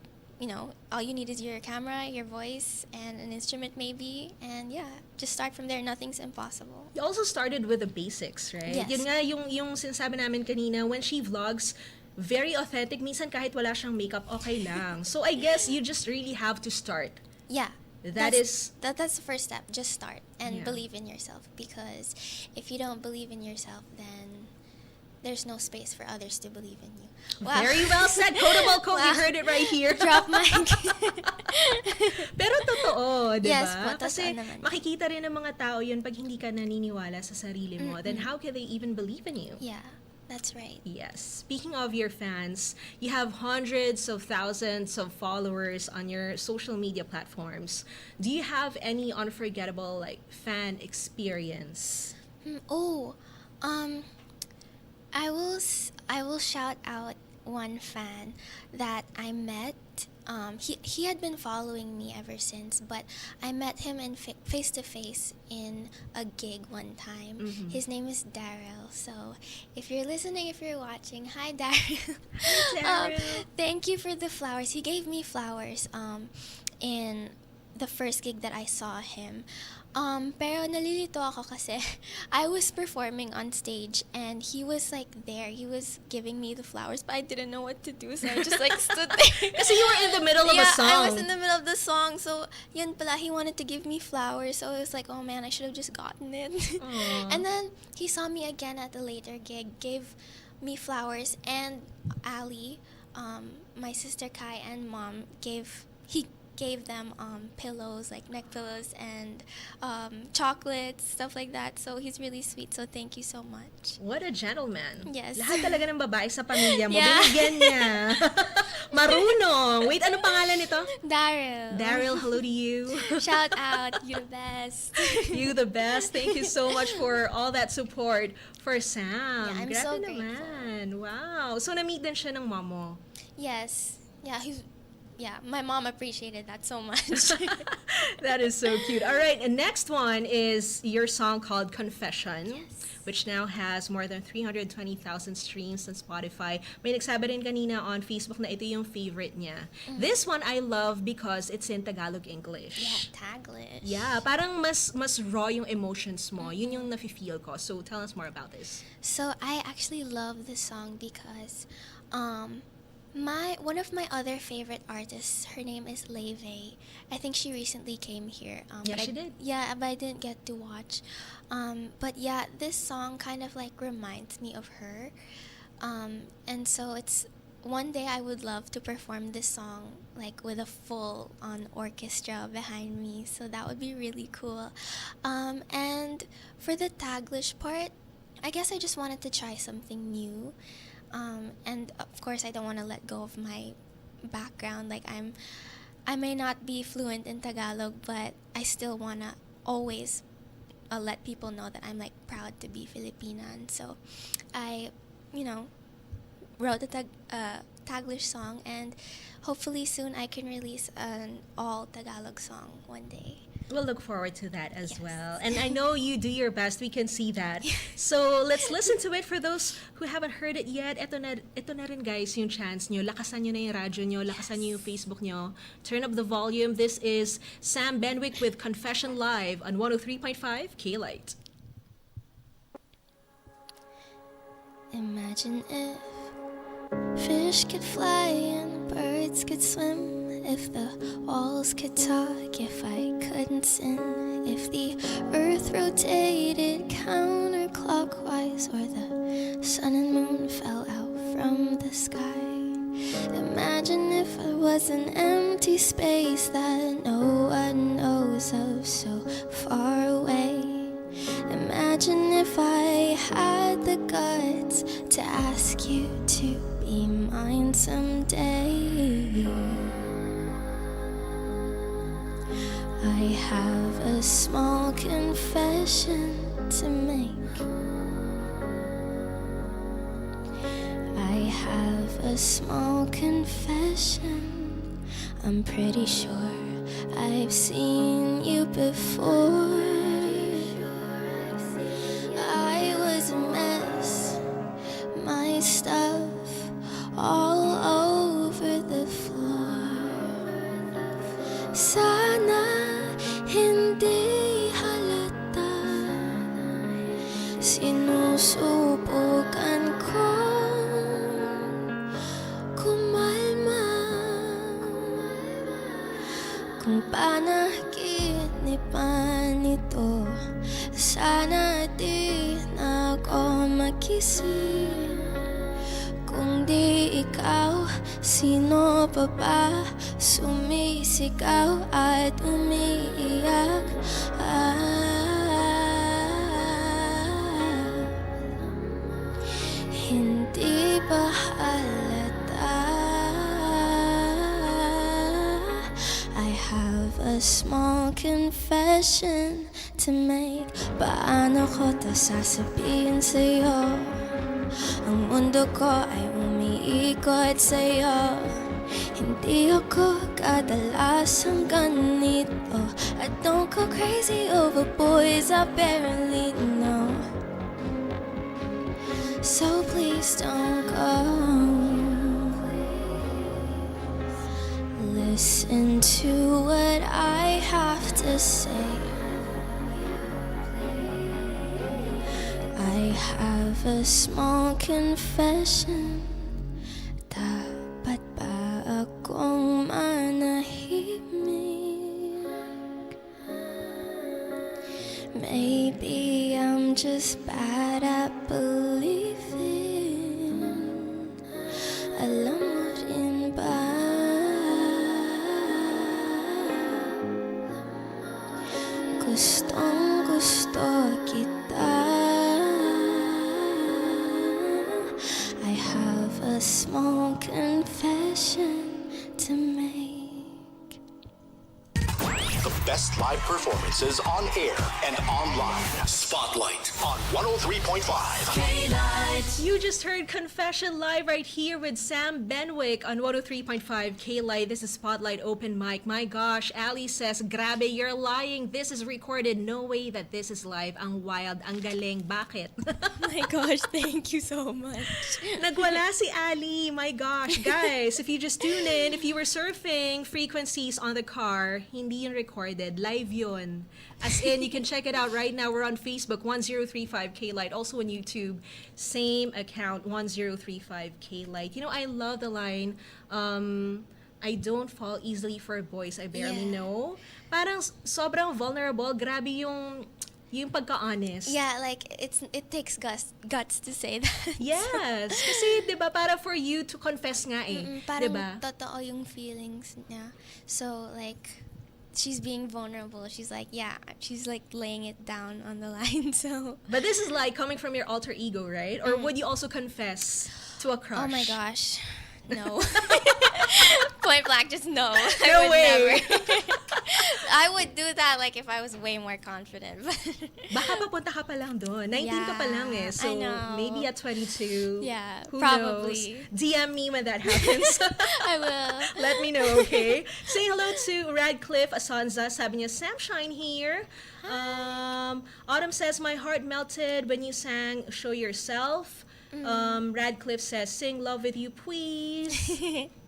all you need is your camera, your voice, and an instrument maybe, and just start from there. Nothing's impossible. You also started with the basics, right? Yes. Yun nga yung sinasabi namin kanina, when she vlogs, very authentic. Minsan kahit wala siyang makeup, okay lang. So I guess you just really have to start. Yeah. That's the first step. Just start and believe in yourself, because if you don't believe in yourself, then there's no space for others to believe in you. Wow. Very well said. Quotable quote. You heard it right here. Drop mic. Pero totoo, di ba? Yes po, totoo Kasi naman. makikita rin ng mga tao yun pag hindi ka naniniwala sa sarili mo. Then how can they even believe in you? Yeah, that's right. Yes. Speaking of your fans, you have hundreds of thousands of followers on your social media platforms. Do you have any unforgettable fan experience? I will shout out one fan that I met he had been following me ever since, but I met him in face to face in a gig one time. His name is Daryl. So if you're listening, if you're watching, hi Daryl. Daryl. Thank you for the flowers. He gave me flowers in the first gig that I saw him. Pero nalilito ako kasi I was performing on stage and he was like there. He was giving me the flowers, but I didn't know what to do, so I just like stood there. Kasi you were in the middle of a song. Yeah, I was in the middle of the song, so yun pala, he wanted to give me flowers, so I was like, oh man, I should have just gotten it. And then he saw me again at a later gig, gave me flowers, and Ali, my sister Kai and mom he gave them pillows, like neck pillows, and chocolates, stuff like that. So he's really sweet, so thank you so much. What a gentleman. Yes. Lahat talaga ng babae sa pamilya mo, Yeah. binigyan niya. Marunong. Wait, ano pangalan nito? Daryl. Daryl, hello to you. Shout out, you the best. You the best. Thank you so much for all that support for Sam. Yeah, I'm Grabe so naman. Wow. So, na-meet din siya ng mom mo. Yes. Yeah, my mom appreciated that so much. That is so cute. All right, and next one is your song called Confession, Yes. which now has more than 320,000 streams on Spotify. May nagsabi rin kanina on Facebook na ito yung favorite niya. This one I love because it's in Tagalog English. Yeah, Taglish. Yeah, parang mas raw yung emotions mo. Yun yung nafe-feel ko. So tell us more about this. So I actually love this song because one of my other favorite artists, her name is Leve. I think she recently came here. Yeah, but she did. Yeah, but I didn't get to watch. But yeah, this song kind of like reminds me of her. And so it's one day I would love to perform this song like with a full on orchestra behind me. So that would be really cool. And for the Taglish part, I guess I just wanted to try something new. And of course, I don't want to let go of my background. Like I may not be fluent in Tagalog, but I still wanna always let people know that I'm like proud to be Filipina. And so I, wrote a Taglish song, and hopefully soon I can release an all Tagalog song one day. We'll look forward to that as Yes. well. And I know you do your best. We can see that. So let's listen to it for those who haven't heard it yet. Ito na rin guys yung chance nyo. Lakasan nyo na yung radyo nyo. Lakasan nyo yung Facebook nyo. Turn up the volume. This is Sam Benwick with Confession Live on 103.5 K-Light. Imagine if fish could fly and birds could swim, if the walls could talk, if I couldn't sin, if the earth rotated counterclockwise, or the sun and moon fell out from the sky. Imagine if I was an empty space that no one knows of, so far away. Imagine if I had the guts to ask you to be mine someday. I have a small confession to make. I have a small confession. I'm pretty sure I've seen you before. I was a mess, my stuff all over the floor. Sana hindi halata, sinusubukan kong kumalma. Kung panakinipan ito, sana di na ako magising. Kung di ikaw, sino pa ba sumisigaw at umiiyak? Hindi ba halata? I have a small confession to make. Paano ko to sasabihin sa'yo? Ang mundo ko ay umiikot sa'yo. Hindi ako kadalasang ganito. I don't go crazy over boys I barely know. So please don't go. Listen to what I have to say. I have a small confession. Dapat ba akong manahimik? Maybe I'm just bad at believing. Alam mo rin ba? Gustong gusto kita. I have a small confession to make. The best live performances on air and online. Spotlight on 103.5. You just heard Confession live right here with Sam Benwick on 103.5 K-Light. This is Spotlight Open Mic. My gosh, Ali says, grabe, you're lying. This is recorded. No way that this is live. Ang wild, ang galing. Bakit? My gosh, thank you so much. Nagwala si Ali. My gosh. Guys, if you just tune in, if you were surfing frequencies on the car, hindi yun recorded. Live yun. As in, you can check it out right now. We're on Facebook, 1035 K-Light. Also on YouTube, same account, 1035 K-Light. You know, I love the line, I don't fall easily for boys I barely know. Parang sobrang vulnerable. Grabe yung pagka-honest. Yeah, like it takes guts to say that. Yes. Kasi, di ba, para for you to confess nga eh. Parang Di ba? totoo yung feelings niya. So, like, she's being vulnerable. She's like, she's like laying it down on the line. So, But this is like coming from your alter ego, right? Or would you also confess to a crush? oh my gosh, no. Point blank, just no. No I would way. never. I would do that like if I was way more confident. Baka papunta ka pa lang doon. 19 ka pa lang eh. So, I know. maybe at 22. Yeah, who probably. knows? DM me when that happens. I will. Let me know, okay? Say hello to Radcliffe Asanza. Sabi niya, Sam Shine here. Autumn says, my heart melted when you sang Show Yourself. Radcliffe says, sing Love With You, please.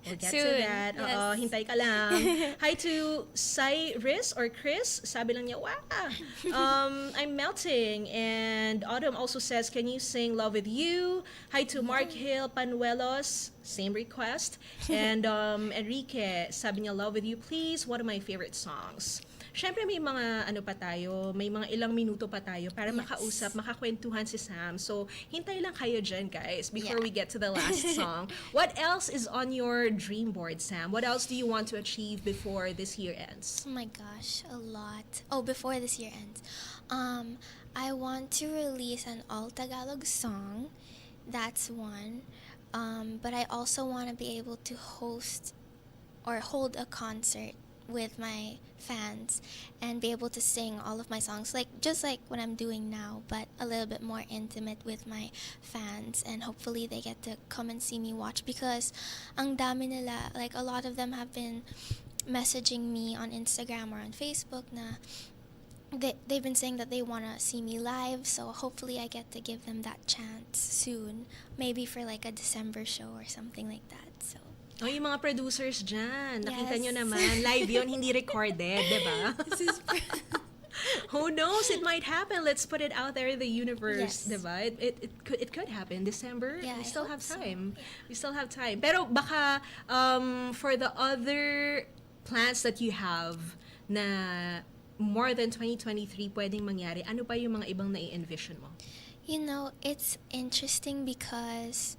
We'll get to Soon, that. yes. Hintay ka lang. Hi to Cyrus or Chris. Sabi lang niya, wow. I'm melting. And Autumn also says, can you sing Love With You? Hi to Mark Hill Panuelos. Same request. And Enrique, sabi niya, Love With You, please. One of my favorite songs. Siyempre may mga may mga ilang minuto pa tayo para makausap, makakwentuhan si Sam. So, hintay lang kayo dyan, guys, before we get to the last song. What else is on your dream board, Sam? What else do you want to achieve before this year ends? Oh my gosh, a lot. Oh, before this year ends. I want to release an all-Tagalog song. That's one. But I also want to be able to host or hold a concert with my fans and be able to sing all of my songs, like just like what I'm doing now, but a little bit more intimate with my fans, and hopefully they get to come and see me watch, because ang dami nila, like a lot of them have been messaging me on Instagram or on Facebook na they've been saying that they want to see me live, so hopefully I get to give them that chance soon, maybe for like a December show or something like that. So Oh, yung mga producers dyan. Nakita Yes. nyo naman. Live yun, hindi recorded, di ba? Who knows? It might happen. Let's put it out there in the universe, Yes. di ba? It could happen. December, Yeah, we I still hope have so. time. We still have time. Pero baka for the other plans that you have na more than 2023 pwedeng mangyari, ano pa yung mga ibang nai-envision mo? You know, it's interesting because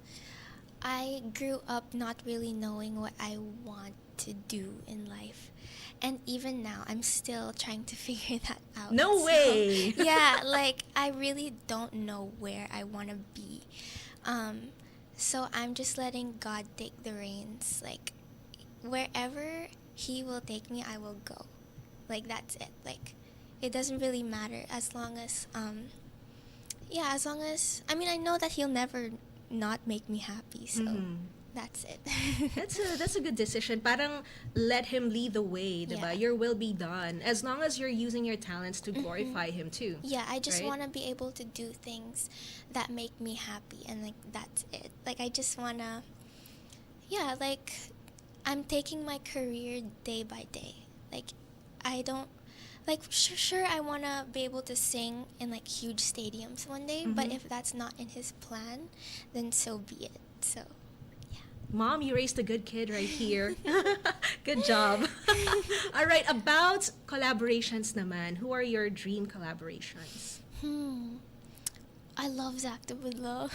I grew up not really knowing what I want to do in life. And even now, I'm still trying to figure that out. No way! Yeah, like, I really don't know where I want to be. So I'm just letting God take the reins. Like, wherever He will take me, I will go. Like, that's it. Like, it doesn't really matter as long as, I mean, I know that He'll never not make me happy, so that's it. That's a good decision. Parang let him lead the way, diba? Yeah. Your will be done. As long as you're using your talents to glorify him too. Yeah, I just right? want to be able to do things that make me happy, and like that's it. Like I just want to, yeah, like I'm taking my career day by day. Like I don't, like sure I want to be able to sing in like huge stadiums one day, but if that's not in his plan, then so be it. So Mom, you raised a good kid right here. Good job. All right, about collaborations naman. Who are your dream collaborations? I love Zach Tabudlo.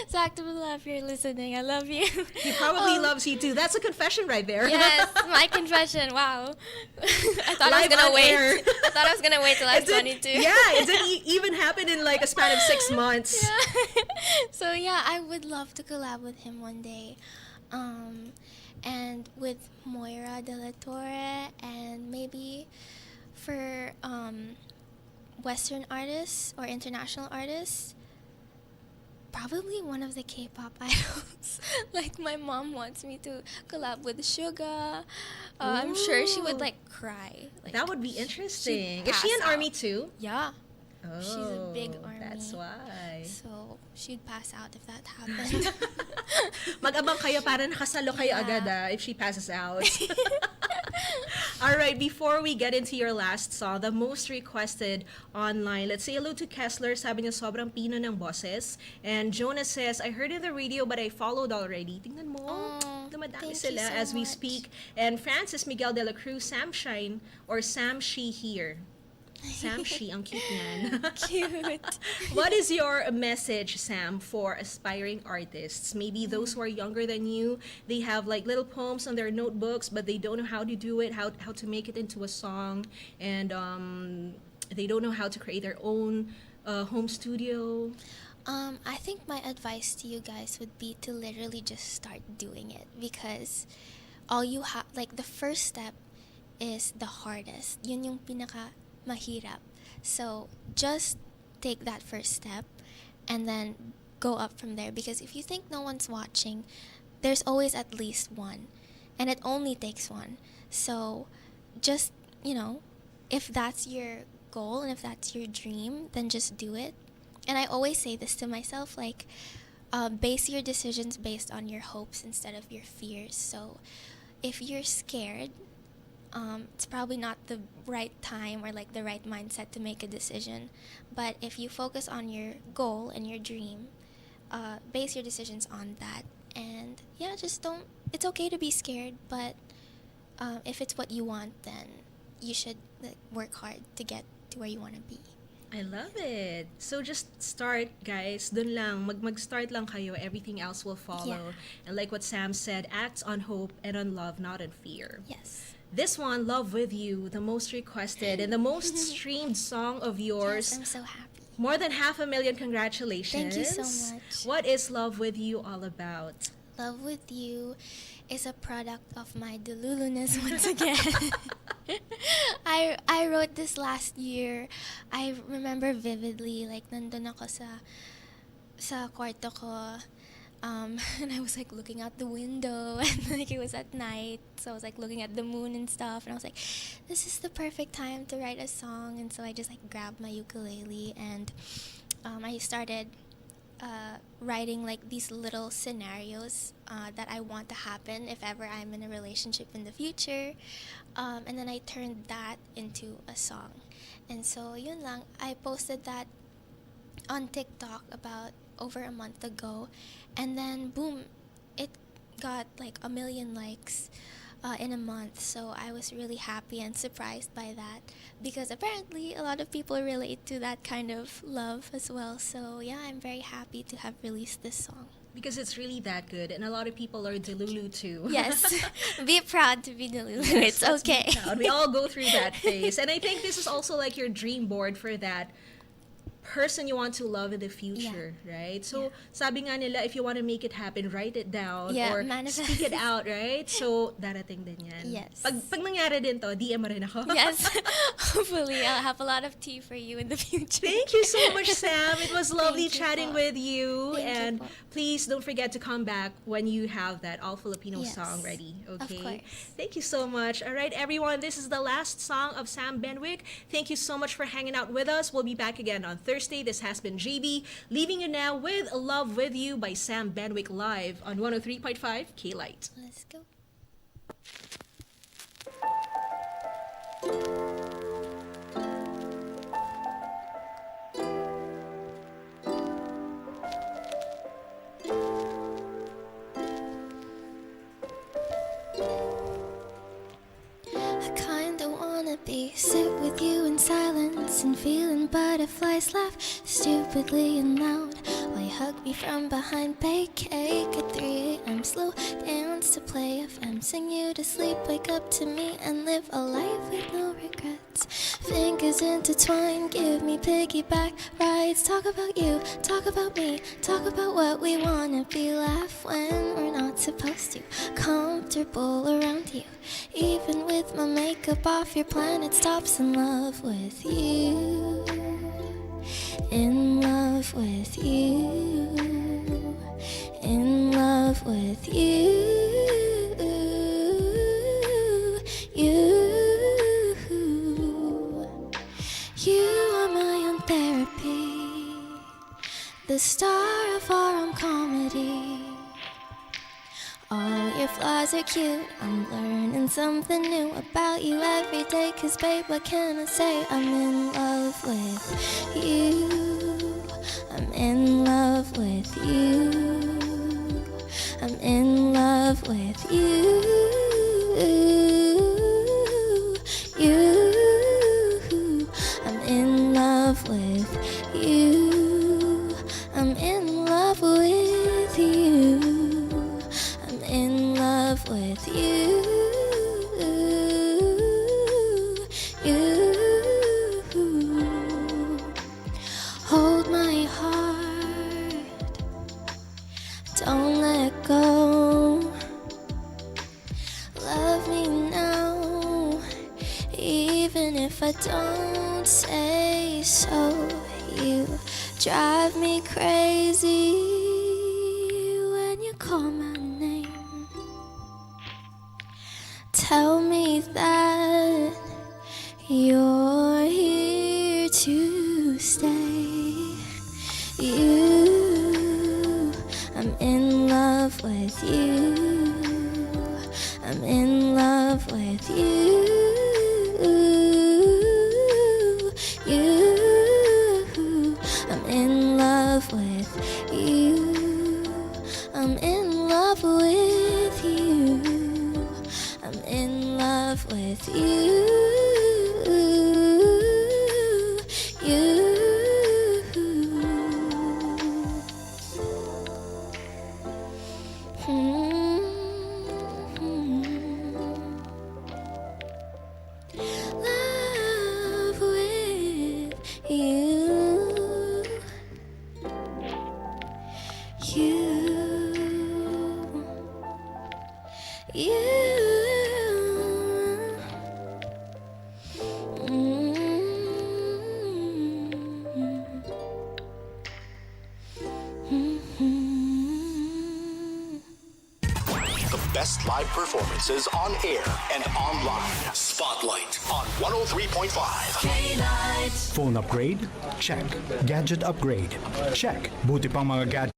Zach Tabudlo, if you're listening, I love you. He probably loves you too. That's a confession right there. Yes, my confession. Wow. I thought I was Live gonna on wait. air. I thought I was gonna wait till I was 22. Yeah, it didn't even happen in like a span of 6 months. Yeah. So yeah, I would love to collab with him one day, and with Moira De La Torre, and maybe for Western artists or international artists, probably one of the K-pop idols. Like my mom wants me to collab with Suga. I'm sure she would like cry. Like, That would be interesting. she'd Is she an pass army out. too? Yeah. Oh, She's a big army. That's why. So she'd pass out if that happened. Mag-abang kayo para nakasalo kayo Yeah. agad if she passes out. All right, before we get into your last song, the most requested online, let's say hello to Kessler. Sabi niya sobrang pino ng boses. And Jonas says, I heard in the radio but I followed already. Tingnan mo, Oh, dumadami thank you sila so as we much. speak. And Francis Miguel de la Cruz, Sam Shine or Sam She here. Sam She, ang cute niyan. Cute. What is your message, Sam, for aspiring artists? Maybe those who are younger than you, they have like little poems on their notebooks, but they don't know how to do it, how to make it into a song, and they don't know how to create their own home studio. I think my advice to you guys would be to literally just start doing it, because all you have, like the first step is the hardest. Yun yung pinaka mahirap. So just take that first step and then go up from there, because if you think no one's watching, there's always at least one, and it only takes one. So just, if that's your goal and if that's your dream, then just do it. And I always say this to myself, like, base your decisions based on your hopes instead of your fears. So if you're scared, it's probably not the right time or like the right mindset to make a decision. But if you focus on your goal and your dream, base your decisions on that. And yeah, just don't, it's okay to be scared, but if it's what you want, then you should like, work hard to get to where you want to be. I love it. So just start, guys. Dun lang. Mag-start lang kayo. Everything else will follow. Yeah. And like what Sam said, act on hope and on love, not on fear. Yes. This one, Love With You, the most requested and the most streamed song of yours. Yes, I'm so happy. More than 500,000 congratulations. Thank you so much. What is Love With You all about? Love With You is a product of my deluluness once again. I wrote this last year. I remember vividly, like, nandun ako sa kwarto ko. And I was like looking out the window, and like it was at night, so I was like looking at the moon and stuff, and I was like, this is the perfect time to write a song. And so I just like grabbed my ukulele, and I started writing like these little scenarios that I want to happen if ever I'm in a relationship in the future, and then I turned that into a song. And so yun lang, I posted that on TikTok about over a month ago, and then boom, it got like 1 million likes in a month. So I was really happy and surprised by that, because apparently a lot of people relate to that kind of love as well. So yeah, I'm very happy to have released this song. Because it's really that good, and a lot of people are Delulu too. Yes. Be proud to be Delulu. Yes, It's let's be okay. proud. We all go through that phase. And I think this is also like your dream board for that person you want to love in the future, right? So, sabi nga nila, if you want to make it happen, write it down or manifest. speak it out, right? So, darating din yan. Yes. Pag nangyari din to, DM mo rin ako. Yes. Hopefully, I'll have a lot of tea for you in the future. Thank you so much, Sam. It was lovely Thank you chatting po. with you. Thank you And po. please don't forget to come back when you have that all Filipino Yes. song ready. Okay. course. Thank you so much. All right, everyone. This is the last song of Sam Benwick. Thank you so much for hanging out with us. We'll be back again on Thursday. This has been JB, leaving you now with Love With You by Sam Benwick live on 103.5 K-Light. Let's go. I kinda wanna sit with you in silence and feeling butterflies laugh stupidly and loud while you hug me from behind, bake cake at 3 a.m. slow dance to play FM, sing you to sleep, wake up to me and live a life with no regrets. Fingers intertwined, give me piggyback rides, talk about you, talk about me, talk about what we wanna be, laugh when we're not supposed to, comfortable around you, even with my makeup off, your planet stops in love with you, in love with you, in love with you, you are my own therapy, the star of our own comedy. All your flaws are cute, I'm learning something new about you every day, 'cause babe, what can I say? I'm in love with you, I'm in love with you, I'm in love with you, I'm in love with you, I'm in love with you, I'm in love with you, hold my heart, don't let go, love me now, even if I don't say so. You drive me crazy when you call my name, tell me that you're here to stay. You, I'm in love with you, I'm in love with you, I'm in love with you, I'm in love with you, I'm in love with you, love with The best live performances on air and online. Spotlight on 103.5. Phone upgrade? Check. Gadget upgrade? Check. Buti pang mga gadget.